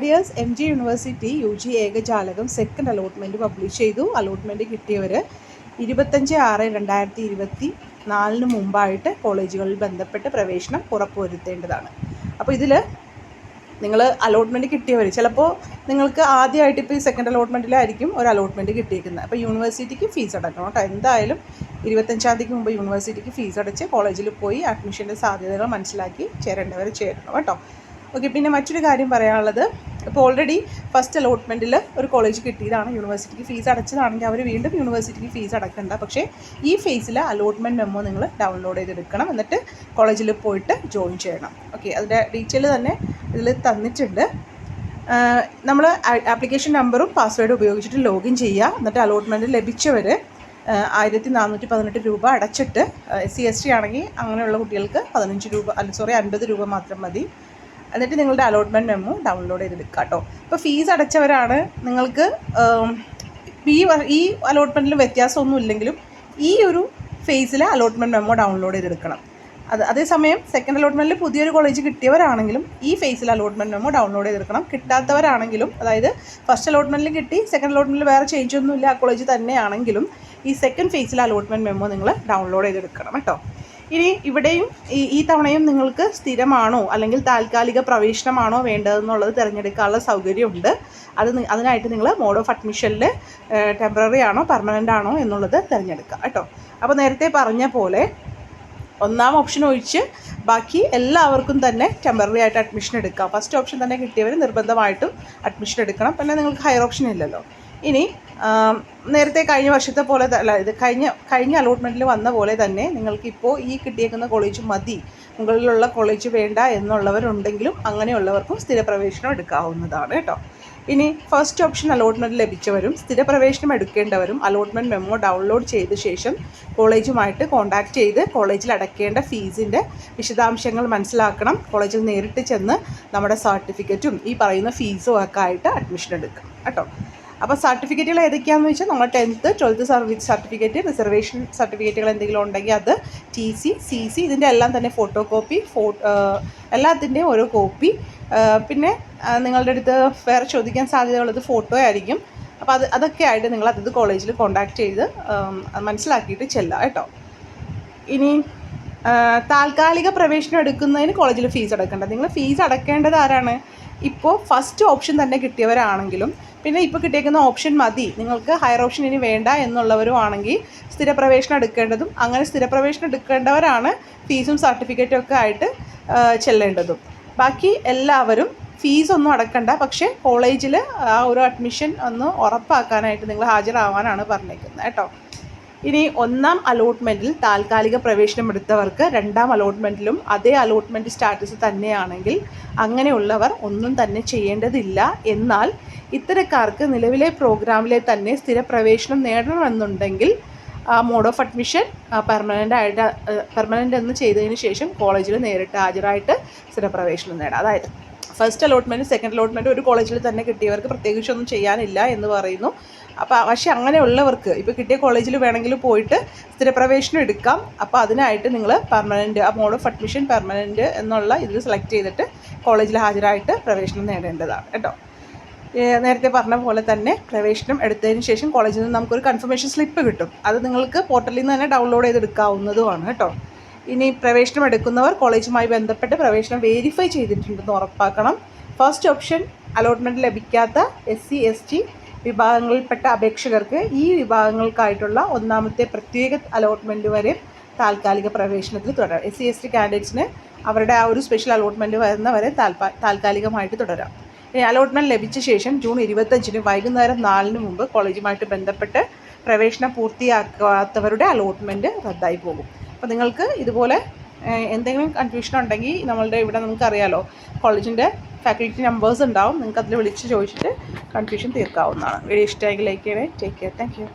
Dears MG university UG ഏകജാലകം second allotment publish ചെയ്തു. Allotment കിട്ടിയവർ 25/6/2024 മുമ്പായിട്ട് കോളേജുകളിൽ ബന്ധപ്പെട്ട് പ്രവേശനം ഉറപ്പുവരുത്തേണ്ടതാണ്. അപ്പോൾ ഇതിൽ നിങ്ങൾ അലോട്ട്മെൻറ്റ് കിട്ടിയവർ ചിലപ്പോൾ നിങ്ങൾക്ക് ആദ്യമായിട്ട് ഇപ്പോൾ ഈ സെക്കൻഡ് അലോട്ട്മെൻറ്റിലായിരിക്കും ഒരു അലോട്ട്മെൻറ്റ് കിട്ടിയിരിക്കുന്നത്. അപ്പോൾ യൂണിവേഴ്സിറ്റിക്ക് ഫീസ് അടക്കണം കേട്ടോ. എന്തായാലും 25-ാം തീയതിക്ക് മുമ്പ് യൂണിവേഴ്സിറ്റിക്ക് ഫീസ് അടച്ച് കോളേജിൽ പോയി അഡ്മിഷൻ്റെ സാധ്യതകൾ മനസ്സിലാക്കി ചേരേണ്ടവർ ചേരണം കേട്ടോ. ഓക്കെ, പിന്നെ മറ്റൊരു കാര്യം പറയാനുള്ളത്, ഇപ്പോൾ ഓൾറെഡി ഫസ്റ്റ് അലോട്ട്മെൻറ്റിൽ ഒരു കോളേജ് കിട്ടിയതാണ്, യൂണിവേഴ്സിറ്റിക്ക് ഫീസ് അടച്ചതാണെങ്കിൽ അവർ വീണ്ടും യൂണിവേഴ്സിറ്റിക്ക് ഫീസ് അടക്കണ്ട. പക്ഷേ ഈ ഫേസിൽ അലോട്ട്മെൻറ്റ് മെമ്മോ നിങ്ങൾ ഡൗൺലോഡ് ചെയ്തെടുക്കണം, എന്നിട്ട് കോളേജിൽ പോയിട്ട് ജോയിൻ ചെയ്യണം. ഓക്കെ, അതിൻ്റെ ഡീറ്റെയിൽ തന്നെ ഇതിൽ തന്നിട്ടുണ്ട്. നമ്മൾ ആപ്ലിക്കേഷൻ നമ്പറും പാസ്വേഡും ഉപയോഗിച്ചിട്ട് ലോഗിൻ ചെയ്യുക. എന്നിട്ട് അലോട്ട്മെൻറ്റ് ലഭിച്ചവർ 1418 രൂപ അടച്ചിട്ട് SC/ST ആണെങ്കിൽ അങ്ങനെയുള്ള കുട്ടികൾക്ക് 50 രൂപ മാത്രം മതി. എന്നിട്ട് നിങ്ങളുടെ അലോട്ട്മെൻറ്റ് മെമ്മോ ഡൗൺലോഡ് ചെയ്തെടുക്കുക കേട്ടോ. ഇപ്പോൾ ഫീസ് അടച്ചവരാണ് നിങ്ങൾക്ക് ഈ അലോട്ട്മെൻറ്റിൽ വ്യത്യാസമൊന്നും ഇല്ലെങ്കിലും ഈ ഒരു ഫേസിൽ അലോട്ട്മെൻറ്റ് മെമ്മോ ഡൗൺലോഡ് ചെയ്തെടുക്കണം. അതേസമയം സെക്കൻഡ് അലോട്ട്മെൻറ്റിൽ പുതിയൊരു കോളേജ് കിട്ടിയവരാണെങ്കിലും ഈ ഫേസിൽ അലോട്ട്മെൻറ്റ് മെമ്മോ ഡൗൺലോഡ് ചെയ്തെടുക്കണം. കിട്ടാത്തവരാണെങ്കിലും, അതായത് ഫസ്റ്റ് അലോട്ട്മെൻറ്റിൽ കിട്ടി സെക്കൻഡ് അലോട്ട്മെൻറ്റിൽ വേറെ ചേഞ്ച് ഒന്നുമില്ല, ആ കോളേജ് തന്നെയാണെങ്കിലും ഈ സെക്കൻഡ് ഫേസിൽ അലോട്ട്മെൻറ്റ് മെമ്മോ നിങ്ങൾ ഡൗൺലോഡ് ചെയ്തെടുക്കണം കേട്ടോ. ഇനി ഇവിടെയും ഈ തവണയും നിങ്ങൾക്ക് സ്ഥിരമാണോ അല്ലെങ്കിൽ താൽക്കാലിക പ്രവേശനമാണോ വേണ്ടതെന്നുള്ളത് തിരഞ്ഞെടുക്കാനുള്ള സൗകര്യമുണ്ട്. അതിനായിട്ട് നിങ്ങൾ മോഡ് ഓഫ് അഡ്മിഷനിൽ ടെമ്പററി ആണോ പെർമനൻ്റ് ആണോ എന്നുള്ളത് തിരഞ്ഞെടുക്കുക കേട്ടോ. അപ്പോൾ നേരത്തെ പറഞ്ഞ പോലെ ഒന്നാം ഓപ്ഷൻ ഒഴിച്ച് ബാക്കി എല്ലാവർക്കും തന്നെ ടെമ്പററി ആയിട്ട് അഡ്മിഷൻ എടുക്കാം. ഫസ്റ്റ് ഓപ്ഷൻ തന്നെ കിട്ടിയവർ നിർബന്ധമായിട്ടും അഡ്മിഷൻ എടുക്കണം. പിന്നെ നിങ്ങൾക്ക് ഹയർ ഓപ്ഷൻ ഇല്ലല്ലോ. ഇനി നേരത്തെ കഴിഞ്ഞ വർഷത്തെ പോലെ അല്ല, ഇത് കഴിഞ്ഞ അലോട്ട്മെൻറ്റിൽ വന്ന പോലെ തന്നെ നിങ്ങൾക്കിപ്പോൾ ഈ കിട്ടിയേക്കുന്ന കോളേജ് മതി, മുകളിലുള്ള കോളേജ് വേണ്ട എന്നുള്ളവരുണ്ടെങ്കിലും അങ്ങനെയുള്ളവർക്കും സ്ഥിരപ്രവേശനം എടുക്കാവുന്നതാണ് കേട്ടോ. ഇനി ഫസ്റ്റ് ഓപ്ഷൻ അലോട്ട്മെൻറ്റ് ലഭിച്ചവരും സ്ഥിരപ്രവേശനം എടുക്കേണ്ടവരും അലോട്ട്മെൻറ്റ് മെമ്മോ ഡൗൺലോഡ് ചെയ്ത ശേഷം കോളേജുമായിട്ട് കോൺടാക്റ്റ് ചെയ്ത് കോളേജിൽ അടയ്ക്കേണ്ട ഫീസിൻ്റെ വിശദാംശങ്ങൾ മനസ്സിലാക്കണം. കോളേജിൽ നേരിട്ട് ചെന്ന് നമ്മുടെ സർട്ടിഫിക്കറ്റും ഈ പറയുന്ന ഫീസും ഒക്കെ ആയിട്ട് അഡ്മിഷൻ എടുക്കാം കേട്ടോ. അപ്പോൾ സർട്ടിഫിക്കറ്റുകൾ ഏതൊക്കെയാണെന്ന് വെച്ചാൽ നമ്മൾ 10th 12th service certificate, reservation സർട്ടിഫിക്കറ്റുകൾ എന്തെങ്കിലും ഉണ്ടെങ്കിൽ അത്, TC CC ഇതിൻ്റെ എല്ലാം തന്നെ ഫോട്ടോ കോപ്പി, എല്ലാത്തിൻ്റെയും ഓരോ കോപ്പി. പിന്നെ നിങ്ങളുടെ അടുത്ത് വേറെ ചോദിക്കാൻ സാധ്യതയുള്ളത് ഫോട്ടോ ആയിരിക്കും. അപ്പോൾ അതൊക്കെ ആയിട്ട് നിങ്ങൾ അതത് കോളേജിൽ കോൺടാക്റ്റ് ചെയ്ത് മനസ്സിലാക്കിയിട്ട് ചെല്ലുക കേട്ടോ. ഇനി താൽക്കാലിക പ്രവേശനം എടുക്കുന്നതിന് കോളേജിൽ ഫീസ് അടക്കേണ്ട. നിങ്ങൾ ഫീസ് അടക്കേണ്ടത് ആരാണ്? ഇപ്പോൾ ഫസ്റ്റ് ഓപ്ഷൻ തന്നെ കിട്ടിയവരാണെങ്കിലും പിന്നെ ഇപ്പോൾ കിട്ടിയേക്കുന്ന ഓപ്ഷൻ മതി, നിങ്ങൾക്ക് ഹയർ ഓപ്ഷൻ ഇനി വേണ്ട എന്നുള്ളവരും ആണെങ്കിൽ സ്ഥിരപ്രവേശനം എടുക്കേണ്ടതും, അങ്ങനെ സ്ഥിരപ്രവേശനം എടുക്കേണ്ടവരാണ് ഫീസും സർട്ടിഫിക്കറ്റും ഒക്കെ ആയിട്ട് ചെല്ലേണ്ടതും. ബാക്കി എല്ലാവരും ഫീസൊന്നും അടക്കണ്ട, പക്ഷേ കോളേജിൽ ആ ഒരു അഡ്മിഷൻ ഒന്ന് ഉറപ്പാക്കാനായിട്ട് നിങ്ങൾ ഹാജരാവാനാണ് പറഞ്ഞേക്കുന്നത് കേട്ടോ. ഇനി ഒന്നാം അലോട്ട്മെൻറ്റിൽ താൽക്കാലിക പ്രവേശനം എടുത്തവർക്ക് രണ്ടാം അലോട്ട്മെൻറ്റിലും അതേ അലോട്ട്മെൻറ്റ് സ്റ്റാറ്റസ് തന്നെയാണെങ്കിൽ അങ്ങനെയുള്ളവർ ഒന്നും തന്നെ ചെയ്യേണ്ടതില്ല. എന്നാൽ ഇത്തരക്കാർക്ക് നിലവിലെ പ്രോഗ്രാമിലെ തന്നെ സ്ഥിരപ്രവേശനം നേടണമെന്നുണ്ടെങ്കിൽ മോഡ് ഓഫ് അഡ്മിഷൻ പെർമനൻ്റ് എന്ന് ചെയ്തതിന് ശേഷം കോളേജിൽ നേരിട്ട് ഹാജരായിട്ട് സ്ഥിരപ്രവേശനം നേടാം. അതായത് ഫസ്റ്റ് അലോട്ട്മെൻറ്റ് സെക്കൻഡ് അലോട്ട്മെൻറ്റ് ഒരു കോളേജിൽ തന്നെ കിട്ടിയവർക്ക് പ്രത്യേകിച്ചൊന്നും ചെയ്യാനില്ല എന്ന് പറയുന്നു. പക്ഷേ അങ്ങനെയുള്ളവർക്ക് ഇപ്പോൾ കിട്ടിയ കോളേജിൽ വേണമെങ്കിൽ പോയിട്ട് സ്ഥിരപ്രവേശനം എടുക്കാം. അപ്പോൾ അതിനായിട്ട് നിങ്ങൾ പെർമനൻറ്റ്, ആ മോഡ് ഓഫ് അഡ്മിഷൻ പെർമനൻറ്റ് എന്നുള്ള ഇതിൽ സെലക്ട് ചെയ്തിട്ട് കോളേജിൽ ഹാജരായിട്ട് പ്രവേശനം നേടേണ്ടതാണ് കേട്ടോ. നേരത്തെ പറഞ്ഞ പോലെ തന്നെ പ്രവേശനം എടുത്തതിന് ശേഷം കോളേജിൽ നിന്ന് നമുക്കൊരു കൺഫർമേഷൻ സ്ലിപ്പ് കിട്ടും. അത് നിങ്ങൾക്ക് പോർട്ടലിൽ നിന്ന് തന്നെ ഡൗൺലോഡ് ചെയ്തെടുക്കാവുന്നതുമാണ് കേട്ടോ. ഇനി പ്രവേശനം എടുക്കുന്നവർ കോളേജുമായി ബന്ധപ്പെട്ട് പ്രവേശനം വെരിഫൈ ചെയ്തിട്ടുണ്ടെന്ന് ഉറപ്പാക്കണം. ഫസ്റ്റ് ഓപ്ഷൻ അലോട്ട്മെൻറ്റ് ലഭിക്കാത്ത SC/ST വിഭാഗങ്ങളിൽപ്പെട്ട അപേക്ഷകർക്ക് ഈ വിഭാഗങ്ങൾക്കായിട്ടുള്ള ഒന്നാമത്തെ പ്രത്യേക അലോട്ട്മെൻറ്റ് വരെ താൽക്കാലിക പ്രവേശനത്തിൽ തുടരാം. SC/ST കാൻഡിഡേറ്റ്സിന് അവരുടെ ആ ഒരു സ്പെഷ്യൽ അലോട്ട്മെൻറ്റ് വരുന്നവരെ താൽക്കാലികമായിട്ട് തുടരാം. ഇനി അലോട്ട്മെൻറ്റ് ലഭിച്ച ശേഷം ജൂൺ 25 വൈകുന്നേരം 4 മുമ്പ് കോളേജുമായിട്ട് ബന്ധപ്പെട്ട് പ്രവേശനം പൂർത്തിയാക്കാത്തവരുടെ അലോട്ട്മെൻറ്റ് റദ്ദായി പോകും. അപ്പോൾ നിങ്ങൾക്ക് ഇതുപോലെ എന്തെങ്കിലും കൺഫ്യൂഷൻ ഉണ്ടെങ്കിൽ നമ്മളുടെ ഇവിടെ നമുക്കറിയാലോ കോളേജിൻ്റെ ഫാക്കൽറ്റി നമ്പേഴ്സ് ഉണ്ടാവും, നിങ്ങൾക്ക് അതിൽ വിളിച്ച് ചോദിച്ചിട്ട് കൺഫ്യൂഷൻ തീർക്കാവുന്നതാണ്. വീഡിയോ ഇഷ്ടമായെങ്കിൽ ലൈക്ക് ചെയ്യണേ. Take care. Thank you.